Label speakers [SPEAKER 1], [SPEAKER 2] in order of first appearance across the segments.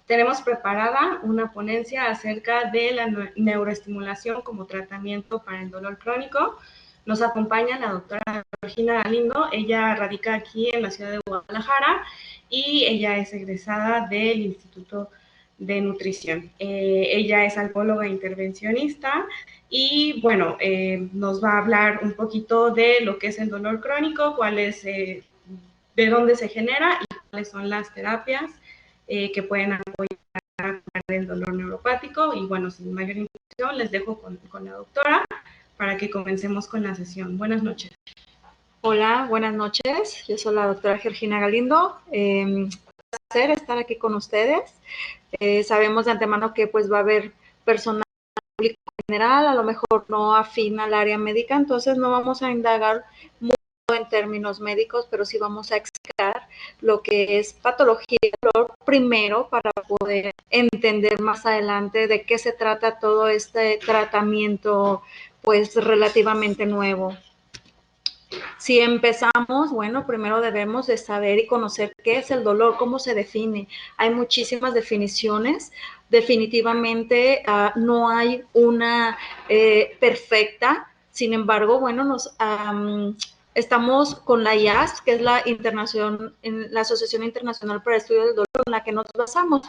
[SPEAKER 1] tenemos preparada una ponencia acerca de la neuroestimulación como tratamiento para el dolor crónico. Nos acompaña la doctora Georgina Galindo. Ella radica aquí en la ciudad de Guadalajara y ella es egresada del Instituto de Nutrición. Ella es alcohóloga intervencionista y, bueno, nos va a hablar un poquito de lo que es el dolor crónico, de dónde se genera y cuáles son las terapias que pueden apoyar el dolor neuropático. Y, bueno, sin mayor introducción, les dejo con la doctora para que comencemos con la sesión. Buenas noches.
[SPEAKER 2] Hola, buenas noches. Yo soy la doctora Georgina Galindo. Un placer estar aquí con ustedes. Sabemos de antemano que pues va a haber personal público en general, a lo mejor no afín al área médica, entonces no vamos a indagar mucho en términos médicos, pero sí vamos a explicar lo que es patología del dolor primero para poder entender más adelante de qué se trata todo este tratamiento pues relativamente nuevo. Si empezamos, bueno, primero debemos de saber y conocer qué es el dolor, cómo se define. Hay muchísimas definiciones. Definitivamente no hay una perfecta. Sin embargo, bueno, estamos con la IASP, que es la Asociación Internacional para el Estudio del Dolor, en la que nos basamos.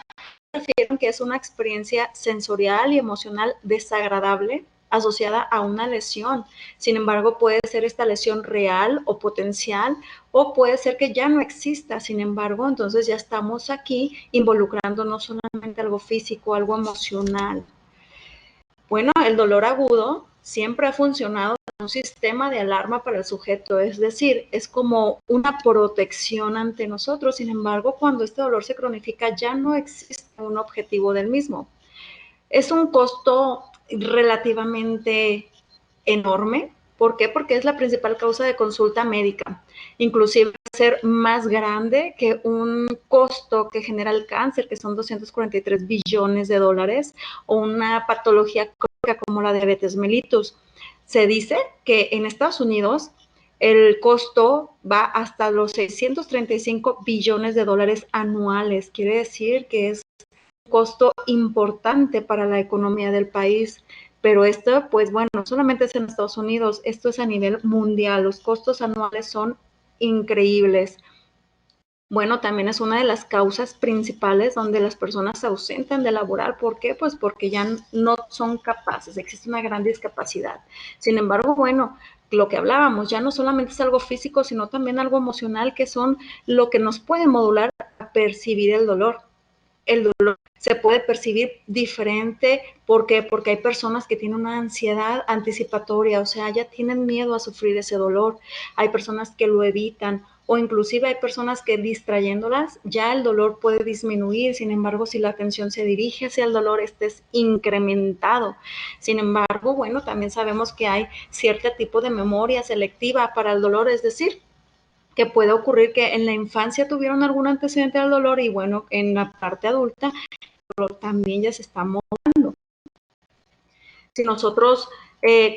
[SPEAKER 2] Refieren que es una experiencia sensorial y emocional desagradable asociada a una lesión. Sin embargo, puede ser esta lesión real o potencial, o puede ser que ya no exista. Sin embargo, entonces ya estamos aquí involucrando no solamente algo físico, algo emocional. Bueno, el dolor agudo siempre ha funcionado como un sistema de alarma para el sujeto, es decir, es como una protección ante nosotros. Sin embargo, cuando este dolor se cronifica, ya no existe un objetivo del mismo. Es un costo relativamente enorme. ¿Por qué? Porque es la principal causa de consulta médica. Inclusive ser más grande que un costo que genera el cáncer, que son 243 billones de dólares, o una patología crónica como la diabetes mellitus. Se dice que en Estados Unidos el costo va hasta los 635 billones de dólares anuales. Quiere decir que es un costo importante para la economía del país. Pero esto, pues bueno, solamente es en Estados Unidos, esto es a nivel mundial, los costos anuales son increíbles. Bueno, también es una de las causas principales donde las personas se ausentan de laborar. ¿Por qué? Pues porque ya no son capaces, existe una gran discapacidad. Sin embargo, bueno, lo que hablábamos, ya no solamente es algo físico, sino también algo emocional, que son lo que nos puede modular a percibir el dolor. El dolor se puede percibir diferente. ¿Por qué? Porque hay personas que tienen una ansiedad anticipatoria, o sea, ya tienen miedo a sufrir ese dolor. Hay personas que lo evitan, o inclusive hay personas que distrayéndolas ya el dolor puede disminuir. Sin embargo, si la atención se dirige hacia el dolor, este es incrementado. Sin embargo, bueno, también sabemos que hay cierto tipo de memoria selectiva para el dolor, es decir, que puede ocurrir que en la infancia tuvieron algún antecedente del dolor y, bueno, en la parte adulta el dolor también ya se está modulando. Si nosotros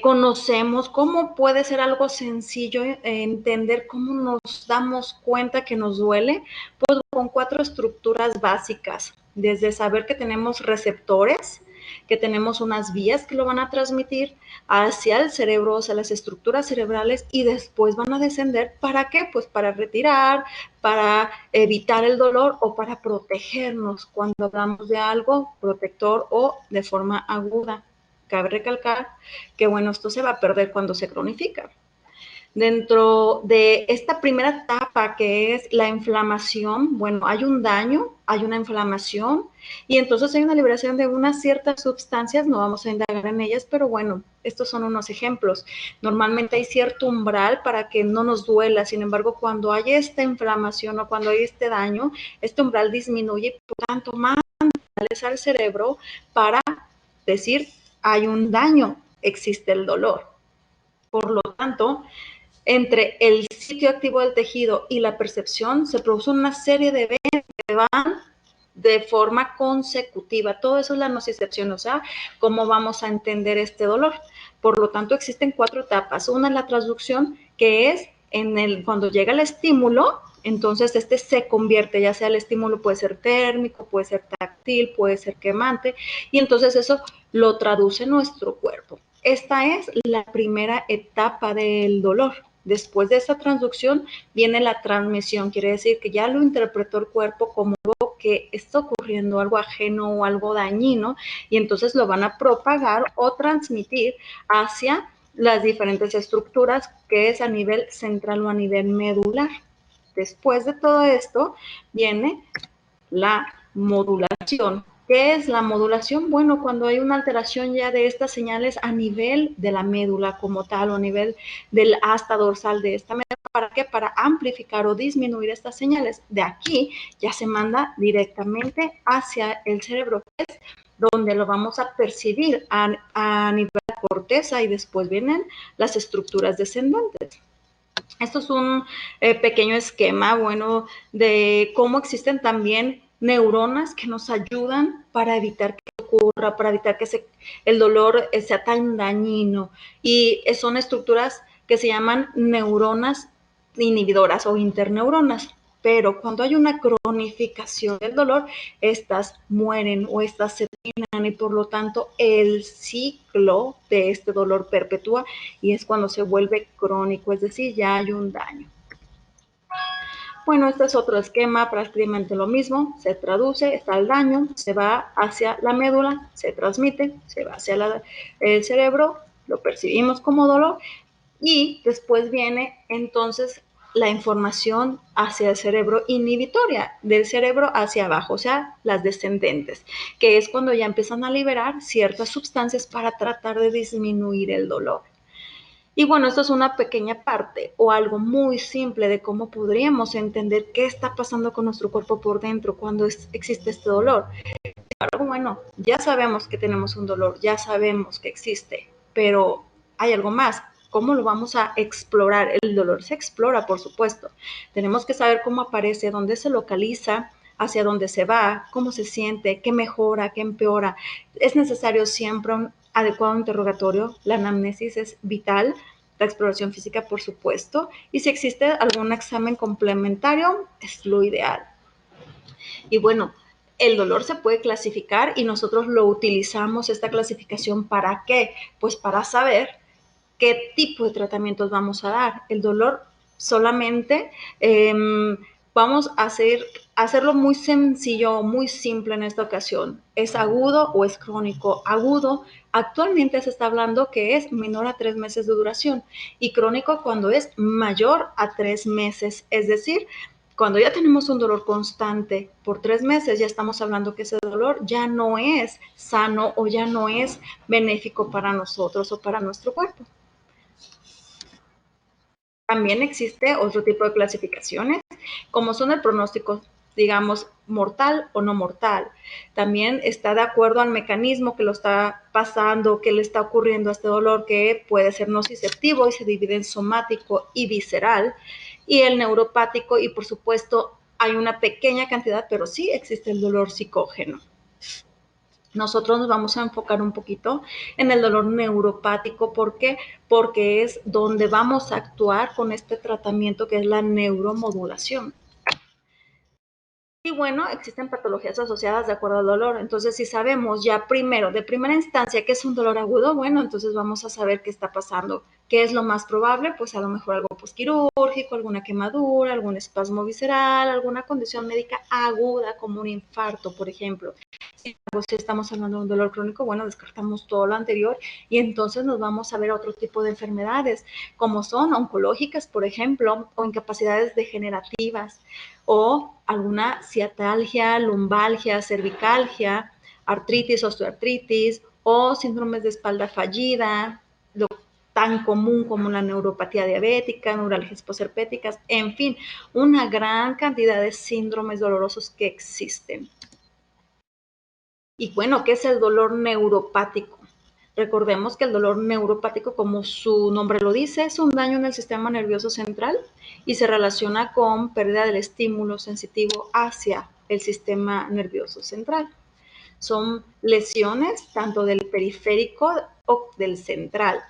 [SPEAKER 2] conocemos cómo puede ser algo sencillo, entender cómo nos damos cuenta que nos duele, pues con 4 estructuras básicas, desde saber que tenemos receptores, que tenemos unas vías que lo van a transmitir hacia el cerebro, hacia las estructuras cerebrales, y después van a descender. ¿Para qué? Pues para retirar, para evitar el dolor o para protegernos cuando hablamos de algo protector o de forma aguda. Cabe recalcar que, bueno, esto se va a perder cuando se cronifica. Dentro de esta primera etapa, que es la inflamación, bueno, hay un daño, hay una inflamación, y entonces hay una liberación de unas ciertas sustancias. No vamos a indagar en ellas, pero bueno, estos son unos ejemplos. Normalmente hay cierto umbral para que no nos duela. Sin embargo, cuando hay esta inflamación o cuando hay este daño, este umbral disminuye, por tanto, más señales al cerebro para decir, hay un daño, existe el dolor. Por lo tanto, entre el sitio activo del tejido y la percepción se produce una serie de eventos que van de forma consecutiva. Todo eso es la nocicepción, o sea, cómo vamos a entender este dolor. Por lo tanto, existen 4 etapas. Una es la transducción, que es cuando llega el estímulo, Entonces, este se convierte, ya sea el estímulo puede ser térmico, puede ser táctil, puede ser quemante, y entonces eso lo traduce nuestro cuerpo. Esta es la primera etapa del dolor. Después de esta transducción viene la transmisión, quiere decir que ya lo interpretó el cuerpo como que está ocurriendo algo ajeno o algo dañino, y entonces lo van a propagar o transmitir hacia las diferentes estructuras, que es a nivel central o a nivel medular. Después de todo esto viene la modulación. ¿Qué es la modulación? Bueno, cuando hay una alteración ya de estas señales a nivel de la médula como tal, o a nivel del asta dorsal de esta médula. ¿Para qué? Para amplificar o disminuir estas señales. De aquí ya se manda directamente hacia el cerebro, que es donde lo vamos a percibir a nivel de la corteza, y después vienen las estructuras descendentes. Esto es un pequeño esquema, bueno, de cómo existen también neuronas que nos ayudan para evitar que ocurra, para evitar que el dolor sea tan dañino. Y son estructuras que se llaman neuronas inhibidoras o interneuronas. Pero cuando hay una cronificación del dolor, estas mueren o estas se terminan, y por lo tanto el ciclo de este dolor perpetúa, y es cuando se vuelve crónico, es decir, ya hay un daño. Bueno, este es otro esquema, prácticamente lo mismo, se traduce, está el daño, se va hacia la médula, se transmite, se va hacia el cerebro, lo percibimos como dolor, y después viene entonces la información hacia el cerebro inhibitoria, del cerebro hacia abajo, o sea, las descendentes, que es cuando ya empiezan a liberar ciertas sustancias para tratar de disminuir el dolor. Y bueno, esto es una pequeña parte o algo muy simple de cómo podríamos entender qué está pasando con nuestro cuerpo por dentro cuando existe este dolor. Pero bueno, ya sabemos que tenemos un dolor, ya sabemos que existe, pero hay algo más. ¿Cómo lo vamos a explorar? El dolor se explora, por supuesto. Tenemos que saber cómo aparece, dónde se localiza, hacia dónde se va, cómo se siente, qué mejora, qué empeora. Es necesario siempre un adecuado interrogatorio. La anamnesis es vital, la exploración física, por supuesto, y si existe algún examen complementario, es lo ideal. Y bueno, el dolor se puede clasificar, y nosotros lo utilizamos, esta clasificación, ¿para qué? Pues para saber qué tipo de tratamientos vamos a dar. El dolor solamente vamos a hacerlo muy sencillo, muy simple en esta ocasión. ¿Es agudo o es crónico? Agudo, actualmente se está hablando que es menor a 3 meses de duración, y crónico cuando es mayor a 3 meses, es decir, cuando ya tenemos un dolor constante por 3 meses, ya estamos hablando que ese dolor ya no es sano o ya no es benéfico para nosotros o para nuestro cuerpo. También existe otro tipo de clasificaciones, como son el pronóstico, digamos, mortal o no mortal. También está de acuerdo al mecanismo que lo está pasando, que le está ocurriendo a este dolor, que puede ser nociceptivo y se divide en somático y visceral, y el neuropático, y por supuesto hay una pequeña cantidad, pero sí existe el dolor psicógeno. Nosotros nos vamos a enfocar un poquito en el dolor neuropático. ¿Por qué? Porque es donde vamos a actuar con este tratamiento, que es la neuromodulación. Y bueno, existen patologías asociadas de acuerdo al dolor. Entonces, si sabemos ya primero, de primera instancia, que es un dolor agudo, bueno, entonces vamos a saber qué está pasando. ¿Qué es lo más probable? Pues a lo mejor algo posquirúrgico, alguna quemadura, algún espasmo visceral, alguna condición médica aguda como un infarto, por ejemplo. Si estamos hablando de un dolor crónico, bueno, descartamos todo lo anterior, y entonces nos vamos a ver a otro tipo de enfermedades, como son oncológicas, por ejemplo, o incapacidades degenerativas, o alguna ciatalgia, lumbalgia, cervicalgia, artritis, osteoartritis, o síndromes de espalda fallida, lo tan común como la neuropatía diabética, neuralgias posherpéticas, en fin, una gran cantidad de síndromes dolorosos que existen. Y bueno, ¿qué es el dolor neuropático? Recordemos que el dolor neuropático, como su nombre lo dice, es un daño en el sistema nervioso central y se relaciona con pérdida del estímulo sensitivo hacia el sistema nervioso central. Son lesiones tanto del periférico o del central,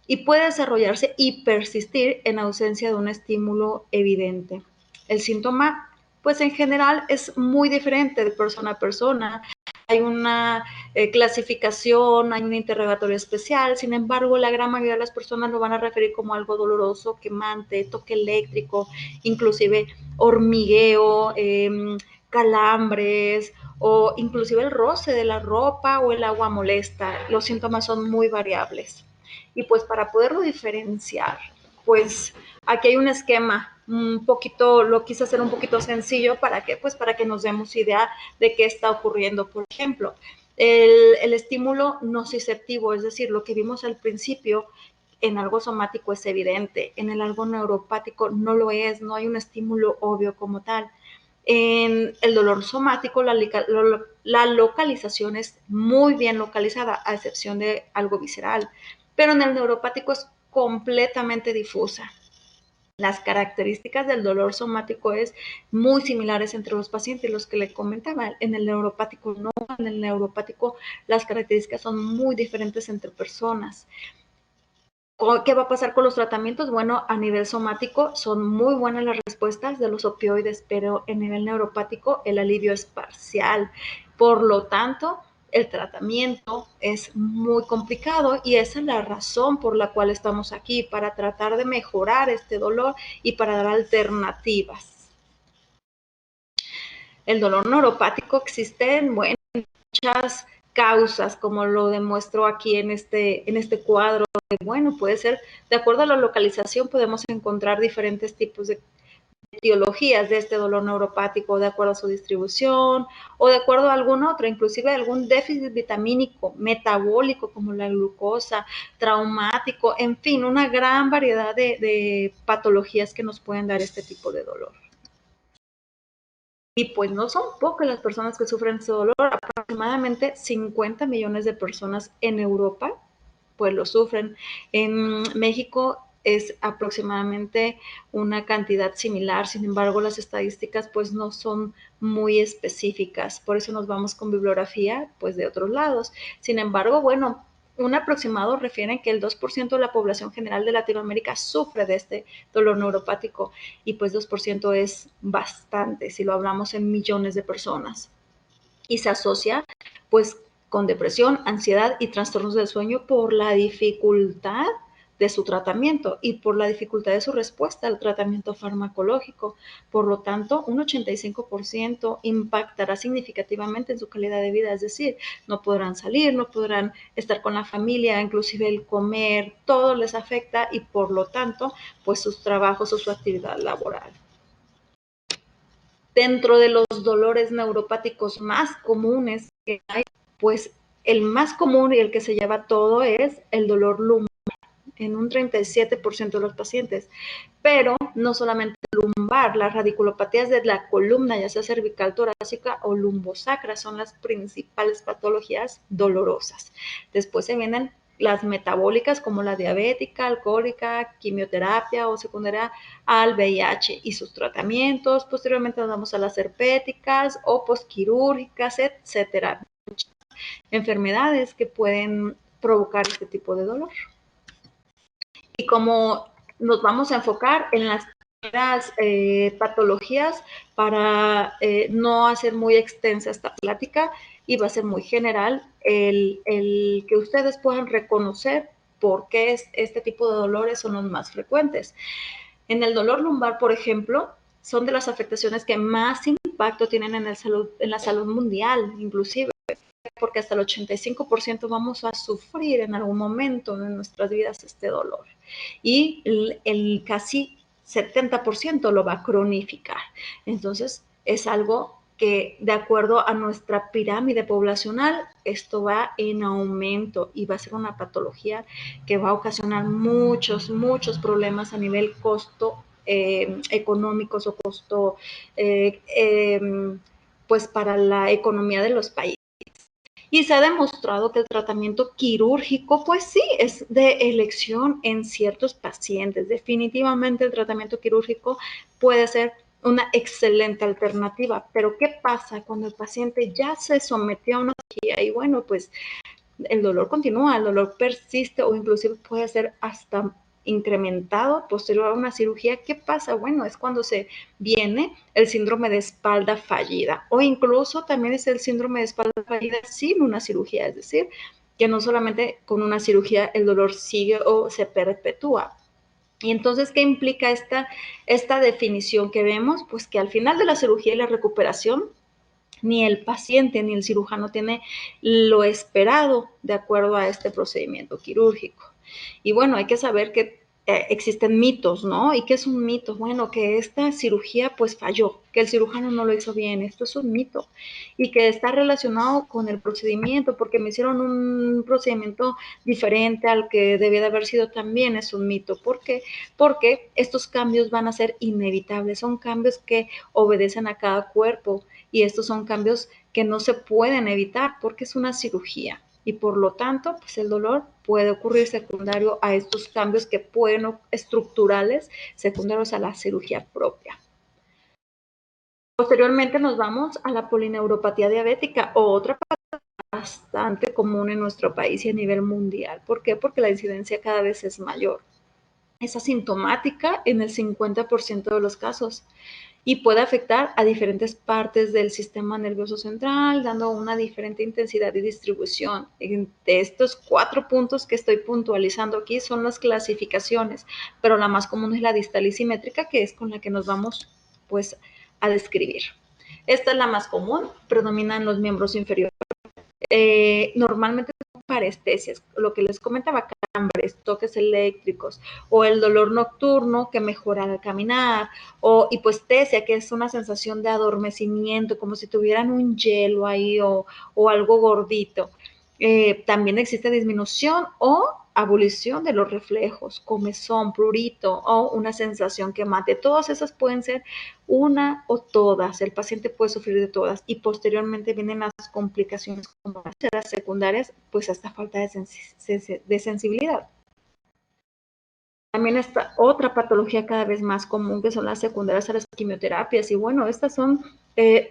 [SPEAKER 2] y puede desarrollarse y persistir en ausencia de un estímulo evidente. El síntoma, pues en general es muy diferente de persona a persona. Hay una clasificación, hay un interrogatorio especial, sin embargo, la gran mayoría de las personas lo van a referir como algo doloroso, quemante, toque eléctrico, inclusive hormigueo, calambres o inclusive el roce de la ropa o el agua molesta. Los síntomas son muy variables. Y pues para poderlo diferenciar, pues aquí hay un esquema un poquito, lo quise hacer un poquito sencillo, ¿para qué? Pues para que nos demos idea de qué está ocurriendo. Por ejemplo, el estímulo nociceptivo, es decir, lo que vimos al principio, en algo somático es evidente, en el algo neuropático no lo es, no hay un estímulo obvio como tal. En el dolor somático, la localización es muy bien localizada, a excepción de algo visceral, pero en el neuropático es completamente difusa. Las características del dolor somático es muy similares entre los pacientes, los que le comentaba. En el neuropático no, en el neuropático las características son muy diferentes entre personas. ¿Qué va a pasar con los tratamientos? Bueno, a nivel somático son muy buenas las respuestas de los opioides, pero en nivel neuropático el alivio es parcial. Por lo tanto, el tratamiento es muy complicado y esa es la razón por la cual estamos aquí, para tratar de mejorar este dolor y para dar alternativas. El dolor neuropático existen, bueno, muchas causas, como lo demuestro aquí en este cuadro. Bueno, puede ser, de acuerdo a la localización, podemos encontrar diferentes tipos de etiologías de este dolor neuropático, de acuerdo a su distribución o de acuerdo a algún otro, inclusive algún déficit vitamínico, metabólico como la glucosa, traumático, en fin, una gran variedad de patologías que nos pueden dar este tipo de dolor. Y pues no son pocas las personas que sufren este dolor, aproximadamente 50 millones de personas en Europa pues lo sufren. En México es aproximadamente una cantidad similar, sin embargo las estadísticas pues no son muy específicas, por eso nos vamos con bibliografía pues de otros lados. Sin embargo, bueno, un aproximado refiere que el 2% de la población general de Latinoamérica sufre de este dolor neuropático y pues 2% es bastante si lo hablamos en millones de personas. Y se asocia pues con depresión, ansiedad y trastornos del sueño por la dificultad de su tratamiento y por la dificultad de su respuesta al tratamiento farmacológico. Por lo tanto, un 85% impactará significativamente en su calidad de vida, es decir, no podrán salir, no podrán estar con la familia, inclusive el comer, todo les afecta y por lo tanto, pues sus trabajos o su actividad laboral. Dentro de los dolores neuropáticos más comunes que hay, pues el más común y el que se lleva todo es el dolor lumbar en un 37% de los pacientes, pero no solamente lumbar, las radiculopatías de la columna, ya sea cervical, torácica o lumbosacra, son las principales patologías dolorosas. Después se vienen las metabólicas como la diabética, alcohólica, quimioterapia o secundaria al VIH y sus tratamientos. Posteriormente nos vamos a las herpéticas o posquirúrgicas, etcétera. Muchas enfermedades que pueden provocar este tipo de dolor. Y como nos vamos a enfocar en las patologías para no hacer muy extensa esta plática y va a ser muy general el que ustedes puedan reconocer por qué este tipo de dolores son los más frecuentes. En el dolor lumbar, por ejemplo, son de las afectaciones que más impacto tienen en la salud mundial, inclusive, porque hasta el 85% vamos a sufrir en algún momento de nuestras vidas este dolor. Y el casi 70% lo va a cronificar. Entonces, es algo que de acuerdo a nuestra pirámide poblacional, esto va en aumento y va a ser una patología que va a ocasionar muchos problemas a nivel costo económicos o costo pues para la economía de los países. Y se ha demostrado que el tratamiento quirúrgico, pues sí, es de elección en ciertos pacientes. Definitivamente el tratamiento quirúrgico puede ser una excelente alternativa, pero ¿qué pasa cuando el paciente ya se sometió a una cirugía y bueno, pues el dolor continúa, el dolor persiste o inclusive puede ser hasta incrementado posterior a una cirugía. ¿Qué pasa? Bueno, es cuando se viene el síndrome de espalda fallida, o incluso también es el síndrome de espalda fallida sin una cirugía, es decir, que no solamente con una cirugía el dolor sigue o se perpetúa. Y entonces, ¿qué implica esta definición que vemos? Pues que al final de la cirugía y la recuperación, ni el paciente ni el cirujano tiene lo esperado de acuerdo a este procedimiento quirúrgico. Y bueno, hay que saber que existen mitos, ¿no? ¿Y qué es un mito? Bueno, que esta cirugía pues falló, que el cirujano no lo hizo bien, esto es un mito, y que está relacionado con el procedimiento, porque me hicieron un procedimiento diferente al que debía de haber sido, también es un mito. ¿Por qué? Porque estos cambios van a ser inevitables, son cambios que obedecen a cada cuerpo, y estos son cambios que no se pueden evitar porque es una cirugía, y por lo tanto, pues el dolor puede ocurrir secundario a estos cambios que pueden estructurales, secundarios a la cirugía propia. Posteriormente nos vamos a la polineuropatía diabética, otra bastante común en nuestro país y a nivel mundial. ¿Por qué? Porque la incidencia cada vez es mayor. Es asintomática en el 50% de los casos y puede afectar a diferentes partes del sistema nervioso central, dando una diferente intensidad y distribución. De estos 4 puntos que estoy puntualizando aquí son las clasificaciones, pero la más común es la distal y simétrica, que es con la que nos vamos pues a describir. Esta es la más común, predomina en los miembros inferiores. Normalmente son parestesias, lo que les comentaba, calambres, toques eléctricos, o el dolor nocturno que mejora al caminar, o hipoestesia, que es una sensación de adormecimiento, como si tuvieran un hielo ahí o algo gordito. También existe disminución o abolición de los reflejos, comezón, prurito o una sensación quemante. Todas esas pueden ser una o todas. El paciente puede sufrir de todas, y posteriormente vienen las complicaciones como las secundarias, pues hasta falta de sensibilidad. También está otra patología cada vez más común, que son las secundarias a las quimioterapias. Y bueno, estas son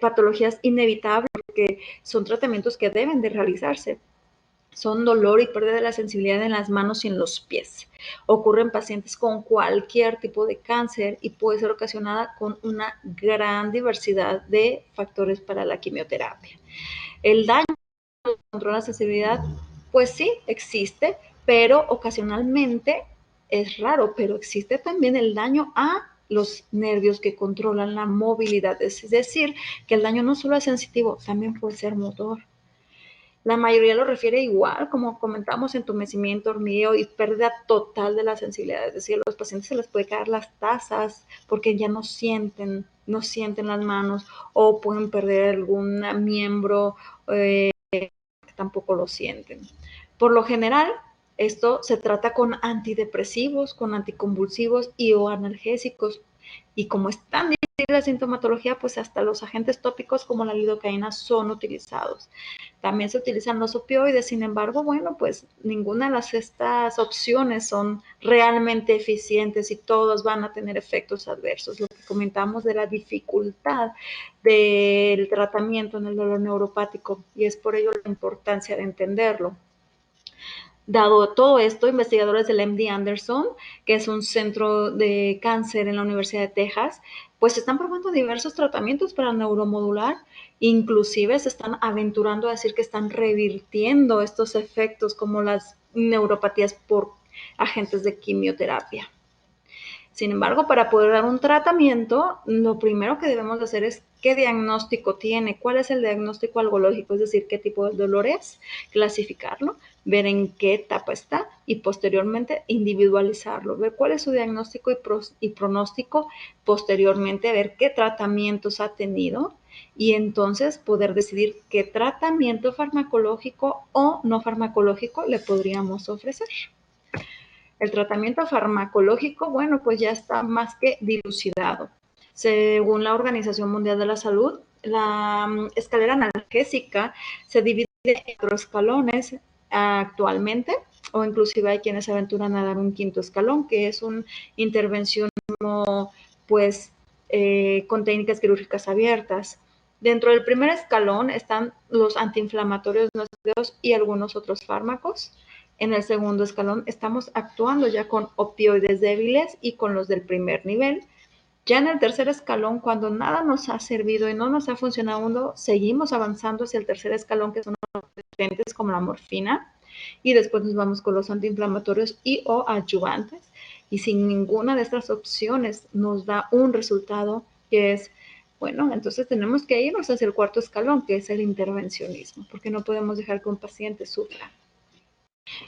[SPEAKER 2] patologías inevitables porque son tratamientos que deben de realizarse. Son dolor y pérdida de la sensibilidad en las manos y en los pies. Ocurre en pacientes con cualquier tipo de cáncer y puede ser ocasionada con una gran diversidad de factores para la quimioterapia. El daño contra la sensibilidad, pues sí, existe, pero ocasionalmente es raro, pero existe también el daño a los nervios que controlan la movilidad. Es decir, que el daño no solo es sensitivo, también puede ser motor. La mayoría lo refiere igual, como comentamos, entumecimiento, hormigueo y pérdida total de la sensibilidad. Es decir, a los pacientes se les puede caer las tazas porque ya no sienten las manos, o pueden perder algún miembro que tampoco lo sienten. Por lo general, esto se trata con antidepresivos, con anticonvulsivos y o analgésicos. Y como es tan difícil la sintomatología, pues hasta los agentes tópicos como la lidocaína son utilizados. También se utilizan los opioides, sin embargo, bueno, pues ninguna de estas opciones son realmente eficientes y todos van a tener efectos adversos. Lo que comentamos de la dificultad del tratamiento en el dolor neuropático, y es por ello la importancia de entenderlo. Dado todo esto, investigadores del MD Anderson, que es un centro de cáncer en la Universidad de Texas, pues están probando diversos tratamientos para neuromodular. Inclusive se están aventurando a decir que están revirtiendo estos efectos como las neuropatías por agentes de quimioterapia. Sin embargo, para poder dar un tratamiento, lo primero que debemos hacer es qué diagnóstico tiene, cuál es el diagnóstico algológico, es decir, qué tipo de dolor es, clasificarlo, ver en qué etapa está y posteriormente individualizarlo, ver cuál es su diagnóstico y pronóstico, posteriormente ver qué tratamientos ha tenido y entonces poder decidir qué tratamiento farmacológico o no farmacológico le podríamos ofrecer. El tratamiento farmacológico, bueno, pues ya está más que dilucidado. Según la Organización Mundial de la Salud, la escalera analgésica se divide en 4 escalones actualmente, o inclusive hay quienes se aventuran a dar un 5º escalón, que es un intervencionismo pues con técnicas quirúrgicas abiertas. Dentro del primer escalón están los antiinflamatorios no esteroideos y algunos otros fármacos. En el segundo escalón estamos actuando ya con opioides débiles y con los del primer nivel. Ya en el tercer escalón, cuando nada nos ha servido y no nos ha funcionado, seguimos avanzando hacia el tercer escalón, que son los potentes como la morfina, y después nos vamos con los antiinflamatorios y o adyuvantes. Y si ninguna de estas opciones nos da un resultado que es, bueno, entonces tenemos que irnos hacia el cuarto escalón, que es el intervencionismo, porque no podemos dejar que un paciente sufra.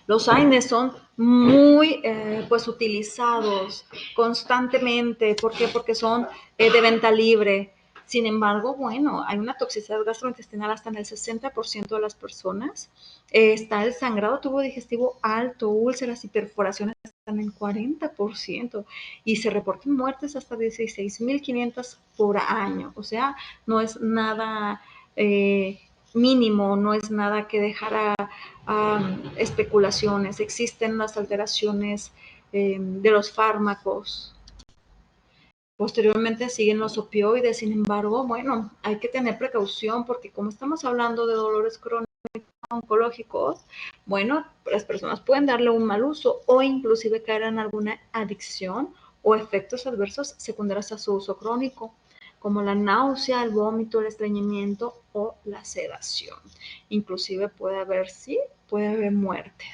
[SPEAKER 2] Los AINES son muy pues utilizados constantemente. ¿Por qué? Porque son de venta libre. Sin embargo, bueno, hay una toxicidad gastrointestinal hasta en el 60% de las personas. Está el sangrado tubo digestivo alto, úlceras y perforaciones están en 40% y se reportan muertes hasta 16.500 por año. O sea, no es nada mínimo, no es nada que dejara especulaciones. Existen las alteraciones de los fármacos. Posteriormente siguen los opioides. Sin embargo, bueno, hay que tener precaución porque como estamos hablando de dolores crónicos oncológicos, bueno, las personas pueden darle un mal uso o inclusive caer en alguna adicción o efectos adversos secundarios a su uso crónico, como la náusea, el vómito, el estreñimiento o la sedación. Inclusive puede haber muertes.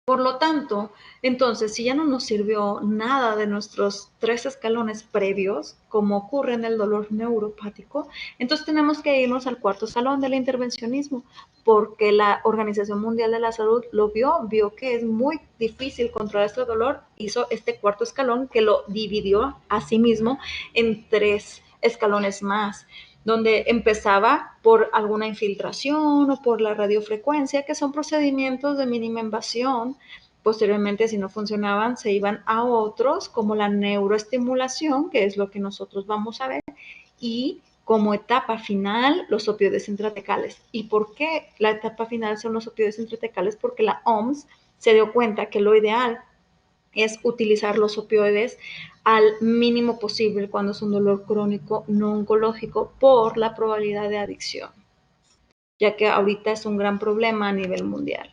[SPEAKER 2] Por lo tanto, entonces, si ya no nos sirvió nada de nuestros 3 escalones previos, como ocurre en el dolor neuropático, entonces tenemos que irnos al cuarto escalón del intervencionismo, porque la Organización Mundial de la Salud lo vio que es muy difícil controlar este dolor, hizo este cuarto escalón que lo dividió a sí mismo en 3 escalones más, donde empezaba por alguna infiltración o por la radiofrecuencia, que son procedimientos de mínima invasión. Posteriormente, si no funcionaban, se iban a otros, como la neuroestimulación, que es lo que nosotros vamos a ver, y como etapa final, los opioides intratecales. ¿Y por qué la etapa final son los opioides intratecales? Porque la OMS se dio cuenta que lo ideal es utilizar los opioides al mínimo posible cuando es un dolor crónico no oncológico por la probabilidad de adicción, ya que ahorita es un gran problema a nivel mundial.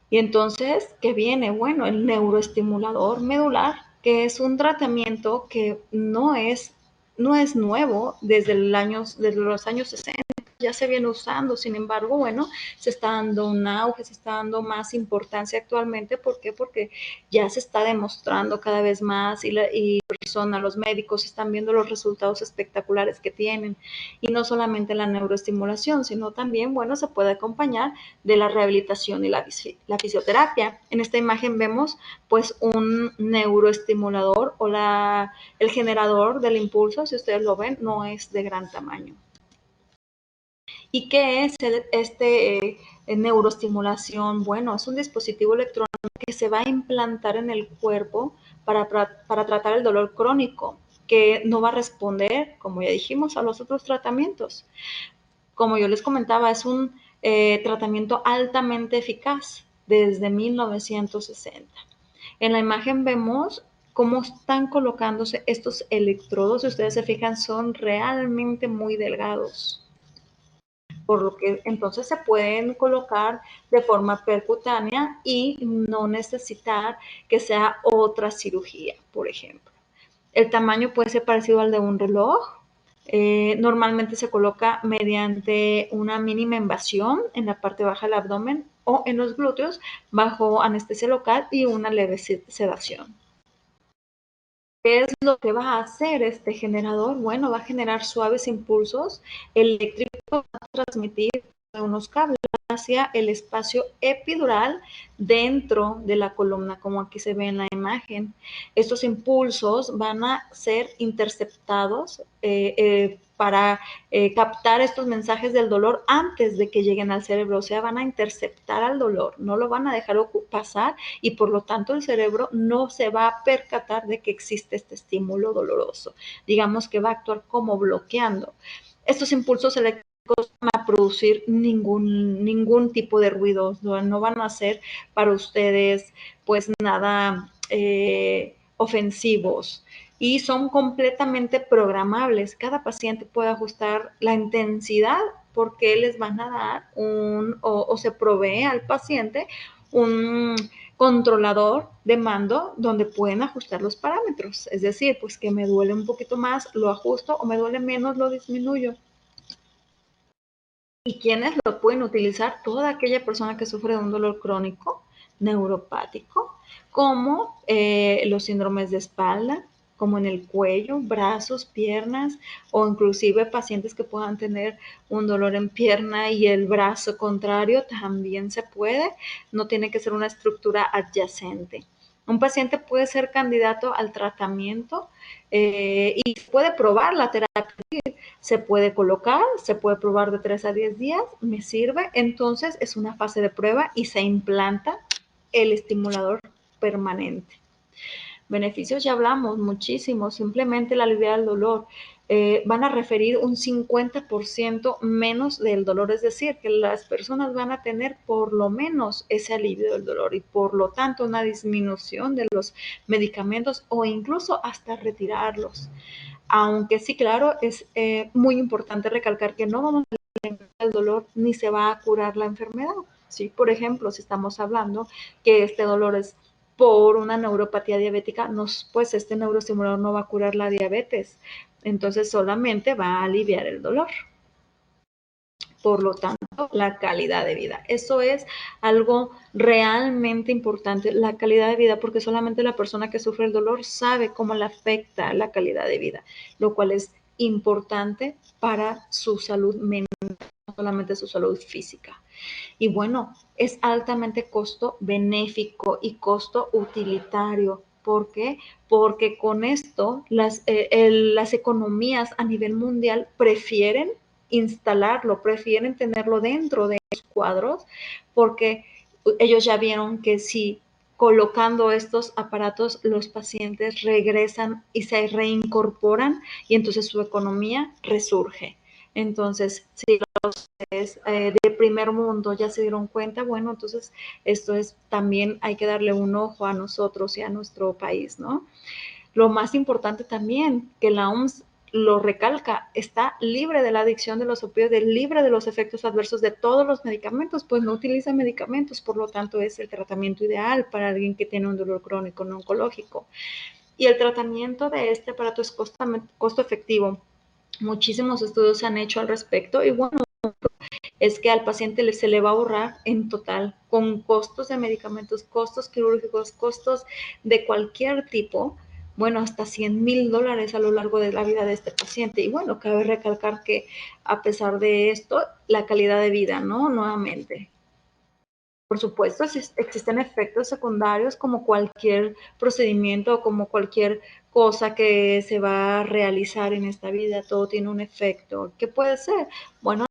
[SPEAKER 2] Y entonces, ¿qué viene? Bueno, el neuroestimulador medular, que es un tratamiento que no es nuevo desde los años 60. Ya se viene usando. Sin embargo, bueno, se está dando un auge, se está dando más importancia actualmente. ¿Por qué? Porque ya se está demostrando cada vez más y los médicos están viendo los resultados espectaculares que tienen. Y no solamente la neuroestimulación, sino también, bueno, se puede acompañar de la rehabilitación y la fisioterapia. En esta imagen vemos pues un neuroestimulador o el generador del impulso. Si ustedes lo ven, no es de gran tamaño. ¿Y qué es neuroestimulación? Bueno, es un dispositivo electrónico que se va a implantar en el cuerpo para tratar el dolor crónico, que no va a responder, como ya dijimos, a los otros tratamientos. Como yo les comentaba, es un tratamiento altamente eficaz desde 1960. En la imagen vemos cómo están colocándose estos electrodos. Si ustedes se fijan, son realmente muy delgados, por lo que entonces se pueden colocar de forma percutánea y no necesitar que sea otra cirugía, por ejemplo. El tamaño puede ser parecido al de un reloj. Normalmente se coloca mediante una mínima invasión en la parte baja del abdomen o en los glúteos bajo anestesia local y una leve sedación. ¿Qué es lo que va a hacer este generador? Bueno, va a generar suaves impulsos eléctricos, va a transmitir unos cables hacia el espacio epidural dentro de la columna, como aquí se ve en la imagen. Estos impulsos van a ser interceptados para captar estos mensajes del dolor antes de que lleguen al cerebro. O sea, van a interceptar al dolor, no lo van a dejar pasar y por lo tanto el cerebro no se va a percatar de que existe este estímulo doloroso. Digamos que va a actuar como bloqueando. Estos impulsos eléctricos van a producir ningún tipo de ruido, no van a hacer para ustedes pues nada ofensivos y son completamente programables. Cada paciente puede ajustar la intensidad porque les van a dar o se provee al paciente un controlador de mando donde pueden ajustar los parámetros. Es decir, pues que me duele un poquito más, lo ajusto, o me duele menos, lo disminuyo. ¿Y quiénes lo pueden utilizar? Toda aquella persona que sufre de un dolor crónico, neuropático, como los síndromes de espalda, como en el cuello, brazos, piernas, o inclusive pacientes que puedan tener un dolor en pierna y el brazo contrario, también se puede. No tiene que ser una estructura adyacente. Un paciente puede ser candidato al tratamiento y puede probar la terapia. Se puede colocar, se puede probar de 3 a 10 días, me sirve, entonces es una fase de prueba y se implanta el estimulador permanente. Beneficios ya hablamos muchísimo, simplemente el aliviar el dolor. Van a referir un 50% menos del dolor, es decir, que las personas van a tener por lo menos ese alivio del dolor y por lo tanto una disminución de los medicamentos o incluso hasta retirarlos. Aunque sí, claro, es muy importante recalcar que no vamos a eliminar el dolor ni se va a curar la enfermedad. ¿Sí? Por ejemplo, si estamos hablando que este dolor es por una neuropatía diabética, pues este neuroestimulador no va a curar la diabetes, entonces solamente va a aliviar el dolor. Por lo tanto, la calidad de vida. Eso es algo realmente importante, la calidad de vida, porque solamente la persona que sufre el dolor sabe cómo le afecta la calidad de vida, lo cual es importante para su salud mental, no solamente su salud física. Y bueno, es altamente costo benéfico y costo utilitario. ¿Por qué? Porque con esto las economías a nivel mundial prefieren instalarlo, prefieren tenerlo dentro de los cuadros, porque ellos ya vieron que si colocando estos aparatos los pacientes regresan y se reincorporan y entonces su economía resurge. Entonces, si de primer mundo ya se dieron cuenta, bueno, entonces esto es también hay que darle un ojo a nosotros y a nuestro país, ¿no? Lo más importante también, que la OMS lo recalca, está libre de la adicción de los opioides, libre de los efectos adversos de todos los medicamentos, pues no utiliza medicamentos, por lo tanto es el tratamiento ideal para alguien que tiene un dolor crónico no oncológico. Y el tratamiento de este aparato es costo efectivo. Muchísimos estudios se han hecho al respecto y bueno, es que al paciente se le va a ahorrar en total con costos de medicamentos, costos quirúrgicos, costos de cualquier tipo, bueno, hasta $100,000 a lo largo de la vida de este paciente. Y bueno, cabe recalcar que a pesar de esto, la calidad de vida, ¿no? Nuevamente. Por supuesto, existen efectos secundarios como cualquier procedimiento o como cualquier cosa que se va a realizar en esta vida, todo tiene un efecto. ¿Qué puede ser? Bueno,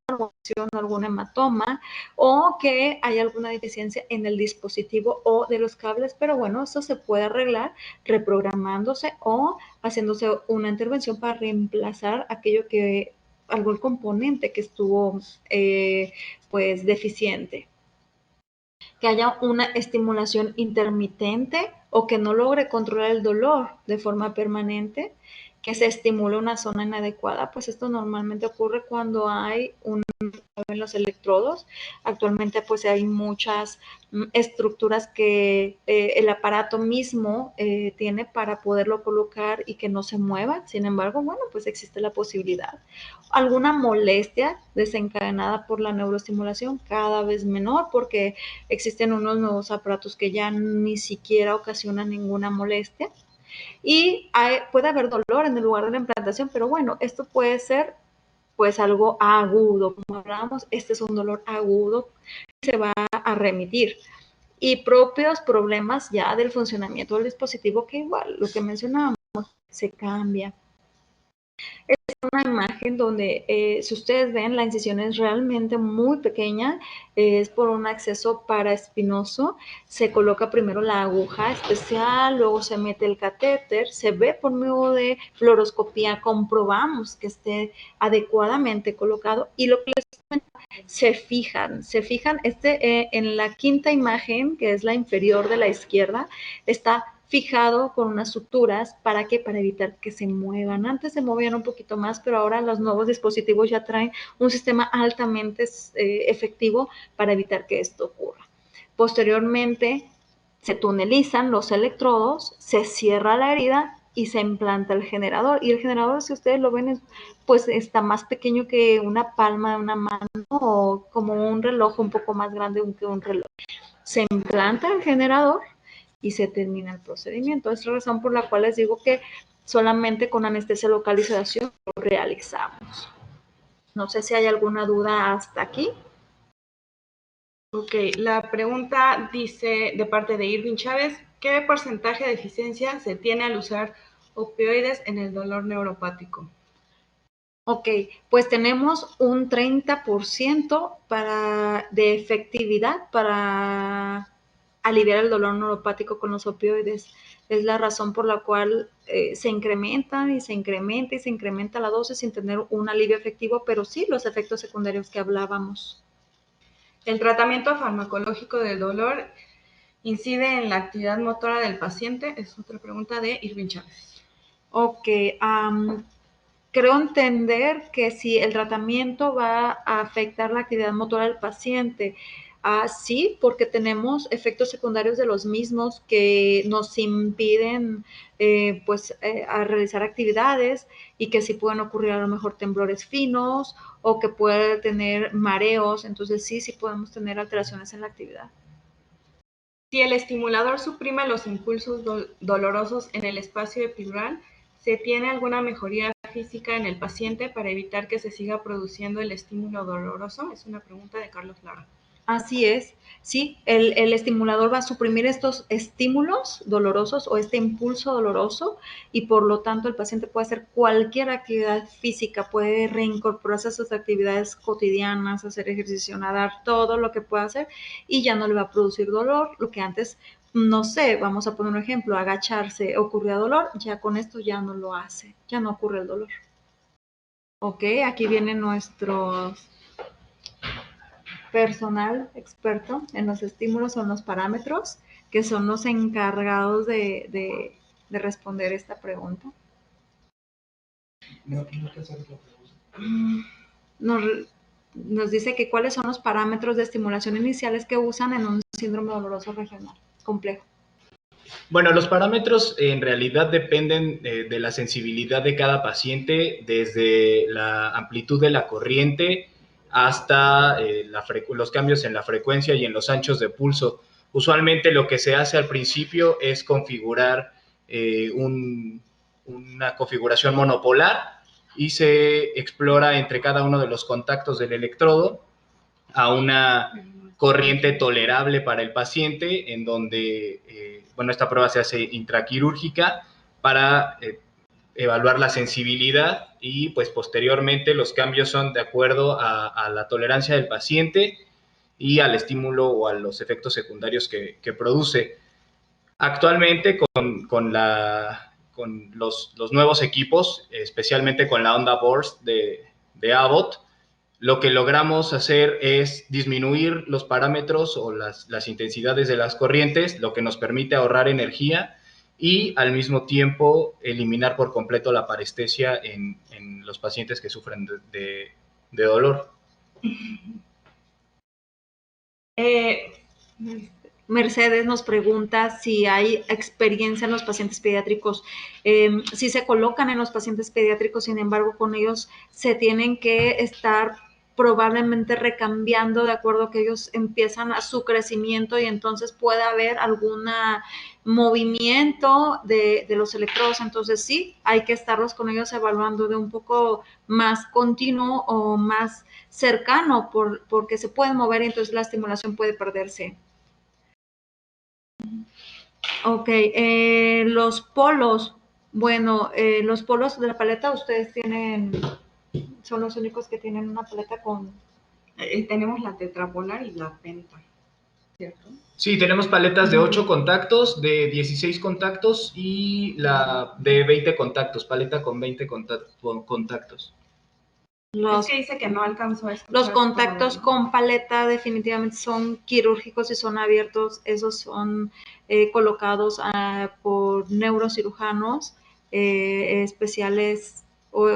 [SPEAKER 2] algún hematoma o que hay alguna deficiencia en el dispositivo o de los cables, pero bueno, eso se puede arreglar reprogramándose o haciéndose una intervención para reemplazar algún componente que estuvo pues deficiente. Que haya una estimulación intermitente o que no logre controlar el dolor de forma permanente, que se estimule una zona inadecuada, pues esto normalmente ocurre cuando hay en los electrodos. Actualmente pues hay muchas estructuras que el aparato mismo tiene para poderlo colocar y que no se mueva. Sin embargo, bueno, pues existe la posibilidad. Alguna molestia desencadenada por la neuroestimulación cada vez menor porque existen unos nuevos aparatos que ya ni siquiera ocasionan ninguna molestia. Y puede haber dolor en el lugar de la implantación, pero bueno, esto puede ser pues algo agudo, como hablábamos, este es un dolor agudo que se va a remitir. Y propios problemas ya del funcionamiento del dispositivo que igual, lo que mencionábamos, se cambia. Es una imagen donde, si ustedes ven, la incisión es realmente muy pequeña, es por un acceso paraespinoso, se coloca primero la aguja especial, luego se mete el catéter, se ve por medio de fluoroscopía, comprobamos que esté adecuadamente colocado y lo que les se fijan, en la quinta imagen, que es la inferior de la izquierda, está fijado con unas suturas. ¿Para qué? Para evitar que se muevan. Antes se movían un poquito más, pero ahora los nuevos dispositivos ya traen un sistema altamente efectivo para evitar que esto ocurra. Posteriormente, se tunelizan los electrodos, se cierra la herida y se implanta el generador. Y el generador, si ustedes lo ven, pues está más pequeño que una palma de una mano o como un reloj un poco más grande que un reloj. Se implanta el generador y se termina el procedimiento. Es la razón por la cual les digo que solamente con anestesia local y sedación lo realizamos. No sé si hay alguna duda hasta aquí.
[SPEAKER 1] Ok, la pregunta dice de parte de Irving Chávez, ¿qué porcentaje de eficiencia se tiene al usar opioides en el dolor neuropático?
[SPEAKER 2] Ok, pues tenemos un 30% de efectividad para aliviar el dolor neuropático con los opioides. Es la razón por la cual se incrementa y se incrementa y se incrementa la dosis sin tener un alivio efectivo, pero sí los efectos secundarios que hablábamos.
[SPEAKER 1] ¿El tratamiento farmacológico del dolor incide en la actividad motora del paciente? Es otra pregunta de Irving Chávez.
[SPEAKER 2] Ok, creo entender que si el tratamiento va a afectar la actividad motora del paciente, sí, porque tenemos efectos secundarios de los mismos que nos impiden a realizar actividades y que sí pueden ocurrir a lo mejor temblores finos o que puede tener mareos, entonces sí podemos tener alteraciones en la actividad.
[SPEAKER 1] Si el estimulador suprime los impulsos dolorosos en el espacio epidural, ¿se tiene alguna mejoría física en el paciente para evitar que se siga produciendo el estímulo doloroso? Es una pregunta de Carlos Lara.
[SPEAKER 2] Así es, sí, el estimulador va a suprimir estos estímulos dolorosos o este impulso doloroso y por lo tanto el paciente puede hacer cualquier actividad física, puede reincorporarse a sus actividades cotidianas, hacer ejercicio, nadar, todo lo que pueda hacer y ya no le va a producir dolor, lo que antes, no sé, vamos a poner un ejemplo, agacharse ocurría dolor, ya con esto ya no lo hace, ya no ocurre el dolor. Ok, aquí vienen nuestros personal experto en los estímulos o en los parámetros, que son los encargados de responder esta pregunta. Nos dice que cuáles son los parámetros de estimulación iniciales que usan en un síndrome doloroso regional complejo.
[SPEAKER 3] Bueno, los parámetros en realidad dependen de la sensibilidad de cada paciente, desde la amplitud de la corriente hasta los cambios en la frecuencia y en los anchos de pulso. Usualmente lo que se hace al principio es configurar una configuración monopolar y se explora entre cada uno de los contactos del electrodo a una corriente tolerable para el paciente, en donde, esta prueba se hace intraquirúrgica para evaluar la sensibilidad y pues posteriormente los cambios son de acuerdo a la tolerancia del paciente y al estímulo o a los efectos secundarios que produce. Actualmente con los nuevos equipos, especialmente con la onda Burst de Abbott, lo que logramos hacer es disminuir los parámetros o las intensidades de las corrientes, lo que nos permite ahorrar energía y al mismo tiempo eliminar por completo la parestesia en los pacientes que sufren de dolor.
[SPEAKER 2] Mercedes nos pregunta si hay experiencia en los pacientes pediátricos. Si se colocan en los pacientes pediátricos, sin embargo, con ellos se tienen que estar probablemente recambiando de acuerdo a que ellos empiezan a su crecimiento y entonces puede haber algún movimiento de los electrodos. Entonces sí, hay que estarlos con ellos evaluando de un poco más continuo o más cercano porque se pueden mover y entonces la estimulación puede perderse. Ok, los polos. Bueno, los polos de la paleta ustedes son los únicos que tienen una paleta con...
[SPEAKER 1] Tenemos la tetrapolar y la penta, ¿cierto?
[SPEAKER 3] Sí, tenemos paletas de 8 contactos, de 16 contactos y la de 20 contactos, paleta con 20 contactos.
[SPEAKER 1] Es que dice que no alcanzó a escuchar
[SPEAKER 2] Los contactos
[SPEAKER 1] todo, ¿no?
[SPEAKER 2] con paleta definitivamente son quirúrgicos y son abiertos. Esos son colocados por neurocirujanos especiales o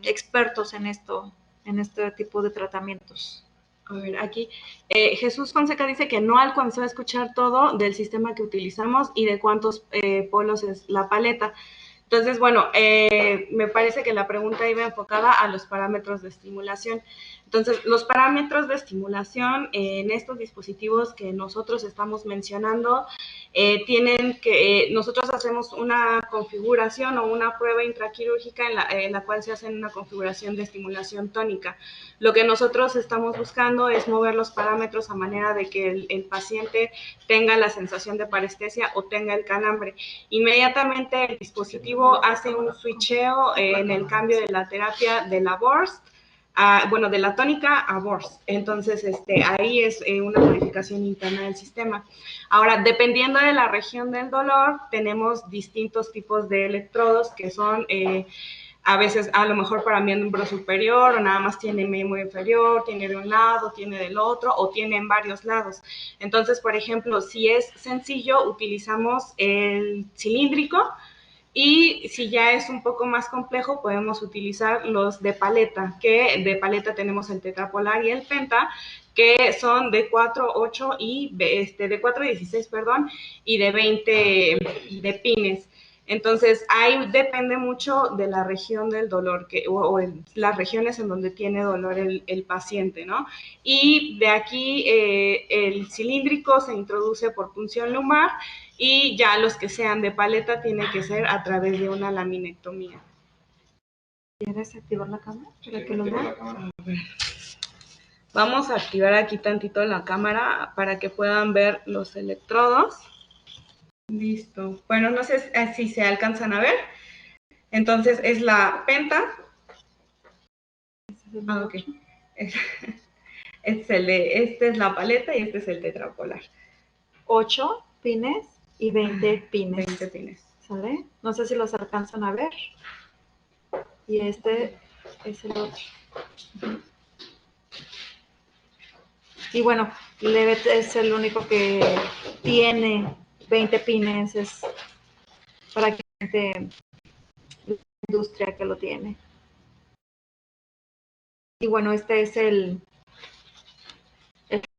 [SPEAKER 2] expertos en este tipo de tratamientos.
[SPEAKER 1] A ver, aquí Jesús Fonseca dice que no alcanzó a escuchar todo del sistema que utilizamos y de cuántos polos es la paleta. Entonces, bueno, me parece que la pregunta iba enfocada a los parámetros de estimulación. Entonces, los parámetros de estimulación en estos dispositivos que nosotros estamos mencionando nosotros hacemos una configuración o una prueba intraquirúrgica en la cual se hace una configuración de estimulación tónica. Lo que nosotros estamos buscando es mover los parámetros a manera de que el paciente tenga la sensación de parestesia o tenga el calambre. Inmediatamente el dispositivo hace un switcheo en el cambio de la terapia de la burst, de la tónica a burst. Entonces, ahí es una modificación interna del sistema. Ahora, dependiendo de la región del dolor, tenemos distintos tipos de electrodos que son a veces a lo mejor para miembro superior o nada más tiene miembro inferior, tiene de un lado, tiene del otro o tiene en varios lados. Entonces, por ejemplo, si es sencillo, utilizamos el cilíndrico y si ya es un poco más complejo, podemos utilizar los de paleta, que de paleta tenemos el tetrapolar y el penta, que son de 4, 8 y de 4 a 16, perdón, y de 20 de pines. Entonces, ahí depende mucho de la región del dolor o las regiones en donde tiene dolor el paciente, ¿no? Y de aquí el cilíndrico se introduce por punción lumbar y ya los que sean de paleta tiene que ser a través de una laminectomía.
[SPEAKER 2] ¿Quieres activar la cámara para que lo vean?
[SPEAKER 1] A ver. Vamos a activar aquí tantito la cámara para que puedan ver los electrodos. Listo. Bueno, no sé si se alcanzan a ver. Entonces es la penta. Ok. Este es la paleta y este es el tetrapolar.
[SPEAKER 2] 8 pines y 20 pines.
[SPEAKER 1] 20 pines.
[SPEAKER 2] ¿Sale? No sé si los alcanzan a ver. Y este es el otro. Y bueno, Levet es el único que tiene 20 pines. Es para que la industria que lo tiene. Y bueno, este es el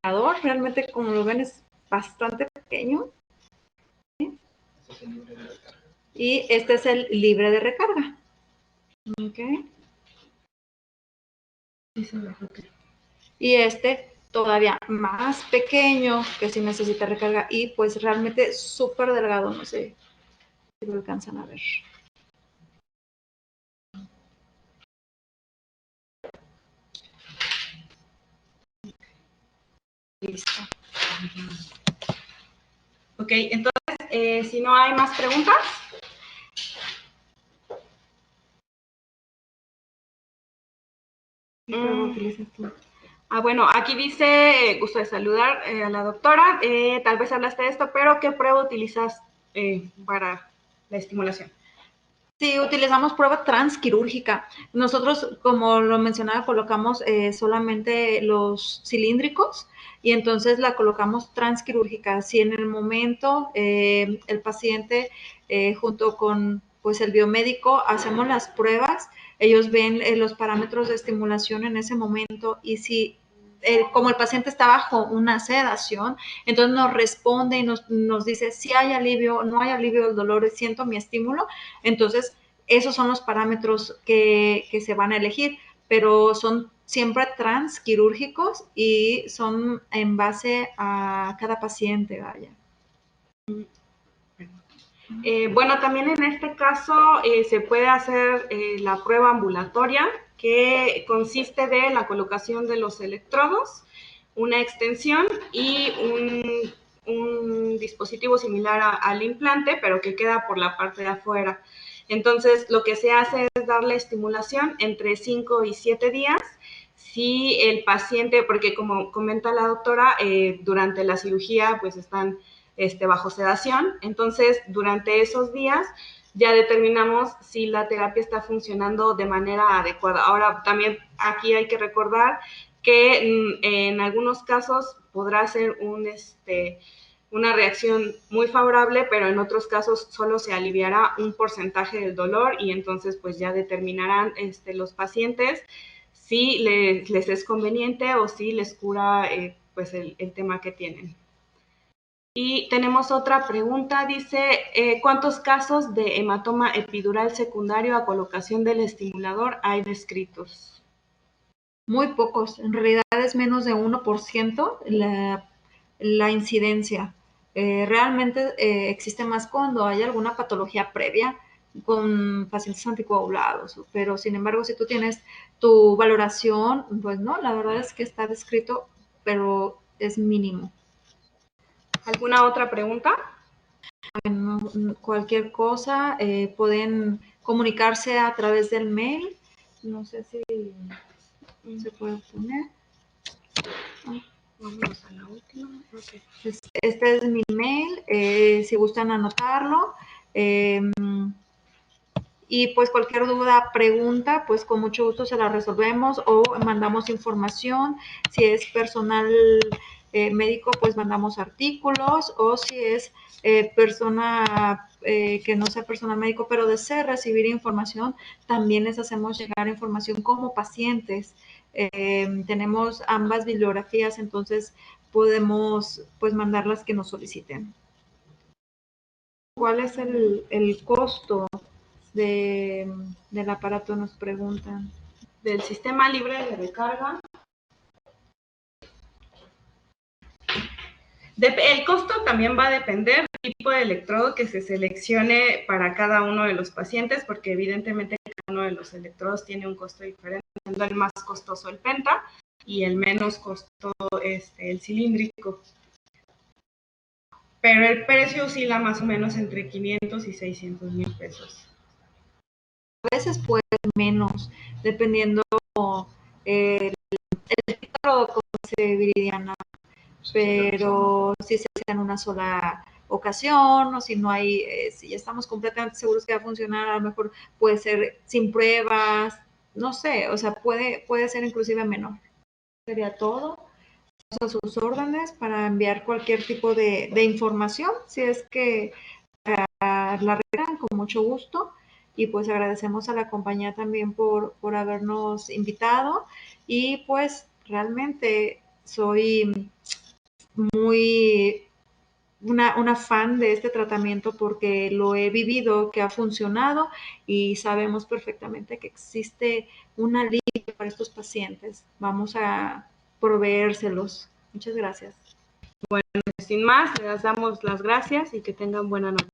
[SPEAKER 2] cargador. Realmente, como lo ven, es bastante pequeño. ¿Sí? Y este es el libre de recarga. Ok. Y este todavía más pequeño, que sí necesita recarga y pues realmente súper delgado, no sé si lo alcanzan a ver. Listo.
[SPEAKER 1] Ok, entonces, si no hay más preguntas.
[SPEAKER 2] ¿Qué prueba utilizas tú?
[SPEAKER 1] Bueno, aquí dice, gusto de saludar a la doctora, tal vez hablaste de esto, pero ¿qué prueba utilizas para la estimulación?
[SPEAKER 2] Sí, utilizamos prueba transquirúrgica. Nosotros, como lo mencionaba, colocamos solamente los cilíndricos y entonces la colocamos transquirúrgica. Si en el momento el paciente junto con pues el biomédico hacemos las pruebas, ellos ven los parámetros de estimulación en ese momento y si como el paciente está bajo una sedación, entonces nos responde y nos dice si hay alivio, no hay alivio del dolor, siento mi estímulo. Entonces, esos son los parámetros que se van a elegir, pero son siempre transquirúrgicos y son en base a cada paciente, vaya.
[SPEAKER 1] Bueno, también en este caso se puede hacer la prueba ambulatoria, que consiste de la colocación de los electrodos, una extensión y un dispositivo similar al implante, pero que queda por la parte de afuera. Entonces, lo que se hace es darle estimulación entre 5 y 7 días. Si el paciente, porque como comenta la doctora, durante la cirugía pues están bajo sedación, entonces durante esos días ya determinamos si la terapia está funcionando de manera adecuada. Ahora, también aquí hay que recordar que en algunos casos podrá ser una reacción muy favorable, pero en otros casos solo se aliviará un porcentaje del dolor y entonces pues ya determinarán los pacientes si les es conveniente o si les cura pues el tema que tienen. Y tenemos otra pregunta, dice, ¿cuántos casos de hematoma epidural secundario a colocación del estimulador hay descritos?
[SPEAKER 2] Muy pocos, en realidad es menos de 1% la incidencia. Realmente existe más cuando hay alguna patología previa con pacientes anticoagulados, pero sin embargo, si tú tienes tu valoración, pues no, la verdad es que está descrito, pero es mínimo.
[SPEAKER 1] ¿Alguna otra pregunta?
[SPEAKER 2] No, cualquier cosa, pueden comunicarse a través del mail. No sé si se puede poner.
[SPEAKER 1] Vámonos a la última. Okay.
[SPEAKER 2] Este es mi mail, si gustan anotarlo. Y pues cualquier duda, pregunta, pues con mucho gusto se la resolvemos o mandamos información. Si es personal médico, pues mandamos artículos, o si es persona que no sea personal médico, pero desea recibir información, también les hacemos llegar información como pacientes. Tenemos ambas bibliografías, entonces podemos pues mandar las que nos soliciten. ¿Cuál es el costo del aparato? Nos preguntan.
[SPEAKER 1] Del sistema libre de recarga. El costo también va a depender del tipo de electrodo que se seleccione para cada uno de los pacientes, porque evidentemente cada uno de los electrodos tiene un costo diferente, siendo el más costoso el penta y el menos costoso el cilíndrico. Pero el precio oscila más o menos entre 500 y 600 mil pesos.
[SPEAKER 2] A veces puede menos, dependiendo el electrodo como se viridiana, pero si se hace en una sola ocasión o si no hay, si ya estamos completamente seguros que va a funcionar, a lo mejor puede ser sin pruebas, no sé, o sea, puede ser inclusive menor. Sería todo. A sus órdenes para enviar cualquier tipo de información, si es que la regan, con mucho gusto. Y pues agradecemos a la compañía también por habernos invitado, y pues realmente soy muy una fan de este tratamiento porque lo he vivido, que ha funcionado, y sabemos perfectamente que existe un alivio para estos pacientes. Vamos a proveérselos. Muchas gracias.
[SPEAKER 1] Bueno, sin más, les damos las gracias y que tengan buena noche.